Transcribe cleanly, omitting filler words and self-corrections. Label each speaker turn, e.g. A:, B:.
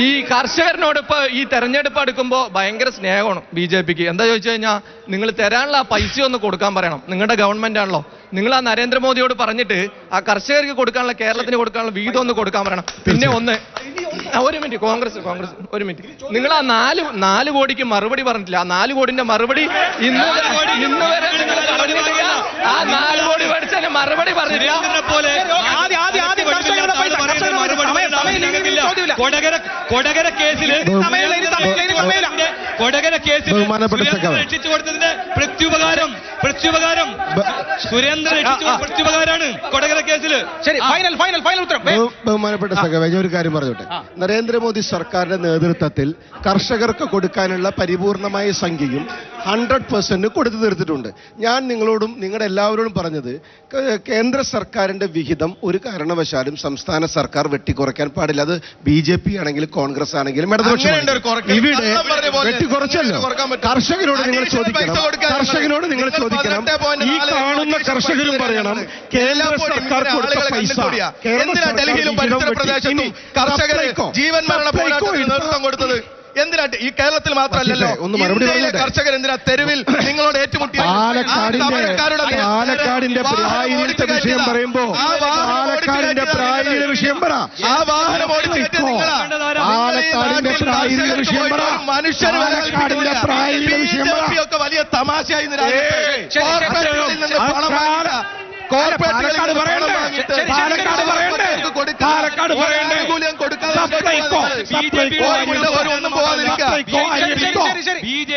A: ഈ കർഷകരനോട് ഇപ്പൊ ഈ തെരഞ്ഞെടുപ്പ് എടുക്കുമ്പോൾ ഭയങ്കര സ്നേഹമാണ് BJPക്ക്. എന്താ ചോദിച്ചു കഴിഞ്ഞാൽ നിങ്ങൾ തരാനുള്ള ആ പൈസ ഒന്ന് കൊടുക്കാൻ പറയണം. നിങ്ങളുടെ ഗവൺമെന്റ് ആണല്ലോ. നിങ്ങൾ ആ നരേന്ദ്രമോദിയോട് പറഞ്ഞിട്ട് ആ കർഷകർക്ക് കൊടുക്കാനുള്ള, കേരളത്തിന് കൊടുക്കാനുള്ള വീതം ഒന്ന് കൊടുക്കാൻ പറയണം. പിന്നെ ഒരു മിനിറ്റ്, കോൺഗ്രസ് ഒരു മിനിറ്റ്, നിങ്ങൾ ആ 4 കോടിക്ക് മറുപടി പറഞ്ഞിട്ടില്ല. ആ 4 കോടിന്റെ മറുപടി ഇന്ന് വരെ നിങ്ങൾ പറഞ്ഞിട്ടില്ല. ആ 4 കോടി മേടിച്ചതിന് മറുപടി പറഞ്ഞിട്ടില്ല.
B: കൊടകര കേസിൽ രക്ഷിച്ചു കൊടുത്തതിന്റെ പ്രത്യുപകാരം സുരേന്ദ്രൻ പ്രത്യുപകാരാണ് കൊടകര കേസിൽ.
C: ബഹുമാനപ്പെട്ട സഖാവേ, ഒരു കാര്യം പറഞ്ഞോട്ടെ. നരേന്ദ്രമോദി സർക്കാരിന്റെ നേതൃത്വത്തിൽ കർഷകർക്ക് കൊടുക്കാനുള്ള പരിപൂർണമായ സംഖ്യയും 100% കൊടുത്തു തീർത്തിട്ടുണ്ട്. ഞാൻ നിങ്ങളോടും നിങ്ങളുടെ എല്ലാവരോടും പറഞ്ഞത്, കേന്ദ്ര സർക്കാരിന്റെ വിഹിതം ഒരു കാരണവശാലും സംസ്ഥാന സർക്കാർ വെട്ടിക്കുറയ്ക്കാൻ പാടില്ല. അത് BJP ആണെങ്കിലും കോൺഗ്രസ് ആണെങ്കിലും ഇടതുപക്ഷം. ഇവിടെ വെട്ടിക്കുറച്ചല്ലോ. കർഷകരോട് നിങ്ങൾ ചോദിക്കണം, ഈ കാണുന്ന കർഷകരും പറയണം, കേന്ദ്ര സർക്കാർ കൊടുത്ത പൈസ
D: ഡൽഹിയിലും പരിസര പ്രദേശത്തും കർഷകരെ ജീവൻ മരണ പോരാട്ടത്തിന് നേതൃത്വം കൊടുത്തത് എന്തിനാ? ഈ കേരളത്തിൽ മാത്രമല്ലല്ലോ, കർഷകർ എന്തിനാ തെരുവിൽ നിങ്ങളോട് ഏറ്റുമുട്ടിയ?
C: പാലക്കാടിന്റെ പ്രായത്തെ വിഷയം പറയുമ്പോ പാലക്കാടിന്റെ പ്രായയുടെ വിഷയം പറ.
D: ആ വാഹനം ഓടിച്ചിട്ട്
C: പാലക്കാടിന്റെ പ്രായയുടെ വിഷയം പറ. പാലക്കാടിന്റെ പ്രായയുടെ വിഷയം പറ.
D: വലിയ തമാശയായി
C: പാലക്കാട് പറയണ്ടേ?
D: ആനുകൂല്യം കൊടുക്കാതെ ഒന്നും പോകാതിരിക്കുക.